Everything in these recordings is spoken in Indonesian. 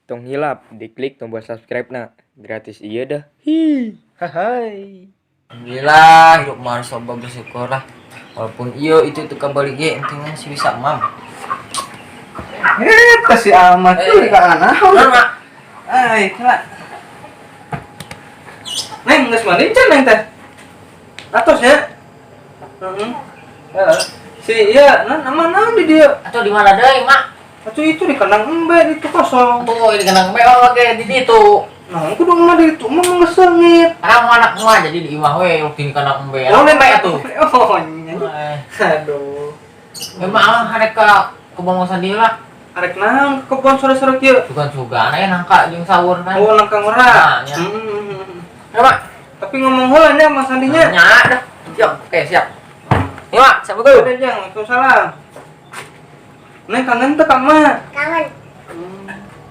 Tong hilap, diklik tombol subscribe na. Gratis iya dah. Hi, hai. Alhamdulillah hidup mah soba bersyukur lah. Walaupun iyo itu kembali ge pentingnya si bisa mam. Kasih amat tuh di kana. Mak. Ai, kala. Neng geus mandi can neng teh. Atosnya. Heeh. Si iya, naon di dieu? Atau di mana deui, Mak? Atuh itu di kandang embe itu kosong. Tuh ini kenang beol ge di ditu. Nah, kudu mah di itu mah ngeseungit. Kamu anak mah jadi di imah we di kenang embe. Oh, Embe atuh. Oh, aduh. Memang ada ke bangusan dia lah. Arek naon kebon sore-sore kieu? Bukan juga aya nangka jeung sawur kan. Oh, nangka ngora. Nah, ya. Ya, Mak. Tapi ngomong heula nya Mas Sandinya. Nya dah. Siap. Oke, siap. Nih, Mak, siap betul. Udah, Jang. Waalaikumsalam. Neng kangen teh ka Mak? Kangen.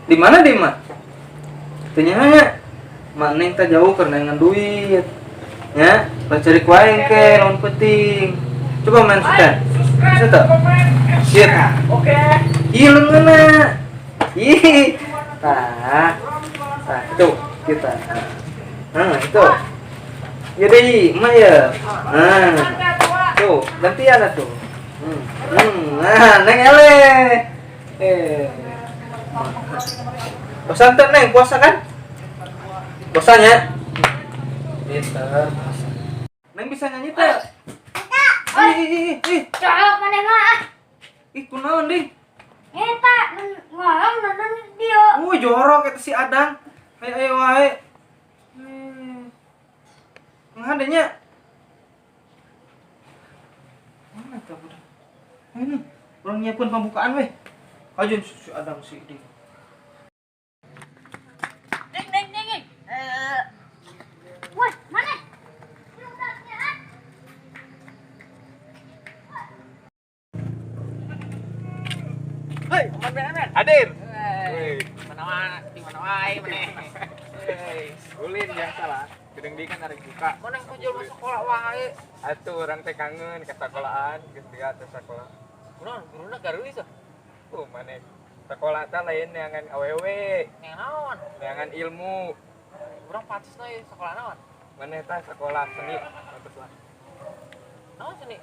Di mana di Mak? Tanya Mak Neng teh jauh karena ngan duit. Ya, cari kuaing ke lawan penting. Coba main sudah. Bisa tak? Siap. Oke. Hilang mana? Ih. Tah. Tah, itu kita. Nah, itu. Ya deh, Mak ya. Nah. Tuh, gantian atuh. Nah, Neng ele. Bosan tuh Neng, puasa kan? Bosannya? Pinter. Neng bisa nyanyi tuh? Ih. Cok mana mah? Ih, kunaon ding? Eta ngolong nonton dia. Jorok eta si Adang. Ayo wae. Ngadenya. Mana tuh budak? Ini, orang nyiapin pembukaan weh. Ajun si Adang si Ding. Ding. Wah, mana? Hei, aman. Hadir. Mana di mana wae meneh. Ulin biasa lah. Gedeng di kan arek buka. Koneng kujul masuk sekolah wae. Atuh orang teh kangen ke sekolahan, geus dia teh sekolah. Kunaon guruna garulis ah. Maneh sekolah teh lain neangan awewe, Yang naon? neangan ilmu. Urang patisna ieu sekolah naon? Maneh teh sekolah seni, bagus lah. Naon seni?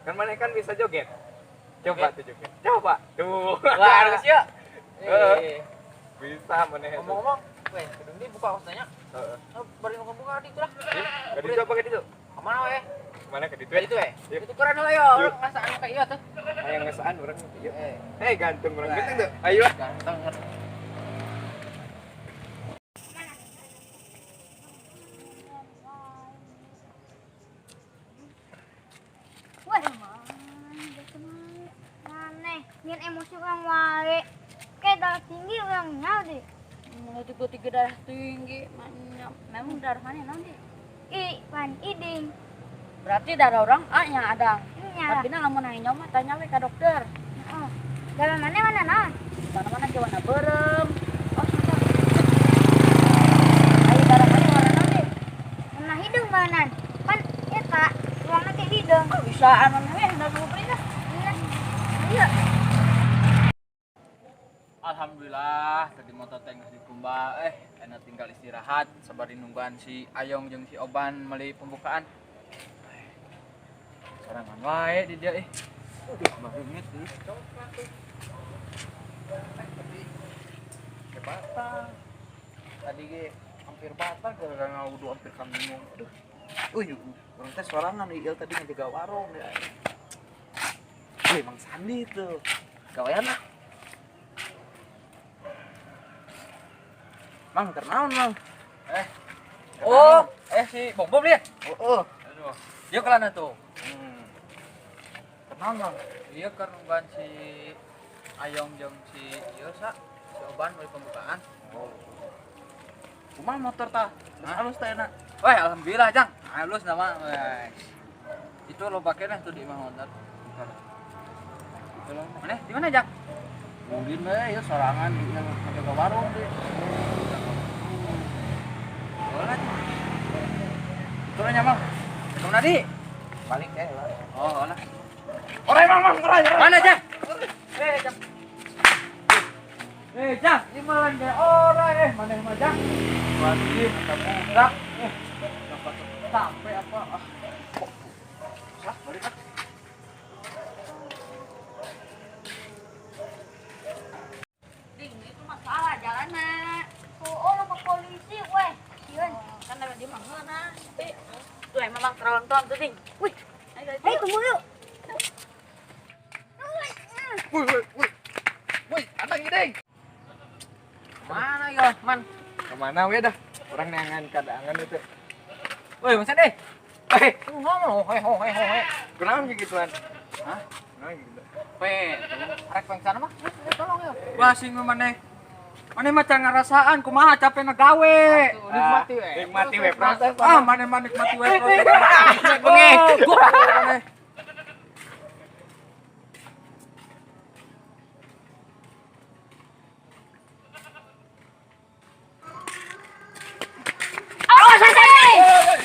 Kan maneh kan bisa joget. Coba tuh joget. Coba. Tuh. Wah, harus ya. Bisa maneh. Ngomong-ngomong, weh, gedung di buka usahanya. Heeh. Bari nu buka di lah. Gak dicoba pakai itu. Kemana weh? Mana ke ditu? Itu Itu keren lah yo, orang ngasaan kayak iya tuh. Aya ngesaan urang ieu. Eh, Gantung urang gitu tuh. Ayo. ganteng. Wah, mana? Nyen emosi orang wae. Kayak darah tinggi orangnya deh. Tiga darah tinggi, memang darah mana nanti? Pan iding. Berarti darah orang A yang ada. Nya. Tapi lamun nanya mah tanya we ka dokter. Oh. Darah mana naon? Mana jawana berem. Oh, sudah. Ayo darah mana warna nanti? Mana hidung mana? Pan eta ruangna teh hidung. Oh, bisa anu we hendak beri dah. Iya. Alhamdulillah tadi motor teh geus ditumba enak tinggal istirahat sabari nungguan si Ayong jeung si Oban meuli pembukaan. Sorangan wae di dia banget nih. Batal. Tadi ge hampir batal gara-gara ngawudu hampir kamingung. Aduh. Orang teh sorangan ieu tadi ngejaga warung ya. Mang Sandi tuh. Gawean lah. Mang, ternaon, Mang? Si Bom lihat. Oh. Aduh. Dia kelana tuh. Ternaon, Mang? Iya kan nungguan si Ayong jeung si Oban meuli pembukaan. Kumaha motor tah? Halus teh enak. Wah, alhamdulillah, Jang. Halus nama. Itu lo pakainya tuh di imah motor. Mana? Di mana, Jang? Mungkin ya sorangan di warung deh. tadi? Balik ya. Oh, lah. Orang mang, mana Jang? Jang, gimana deh orang mana mah Jang? Wajib kita budak. Dapat sampai apa? Balik. Ding, itu masalah jalanan. Oh, lapor polisi, weh. Sieun. Kan ada di mana? Tapi tuh memang teronton tuh, Ding. Wih. Ayo tunggu yuk. Woi, ada gini. Mana ya, Man? Kemana we dah? Orang neangan kadangan itu. Woi, masa deh. Ngomong, hei. Kenapa gituan? Hah? Kenapa gitu? Arek pengsan mah? Tolong ya. Wah, sing maneh. Maneh mah can ngarasaan kumaha capek nagawe. Nikmati we. Nikmati we proses. Maneh nikmati we proses. Maneh.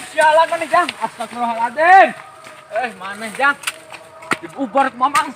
Sialan mana Jang? Astagfirullahaladzim. Maneh Jang. Diubar ke Mamang.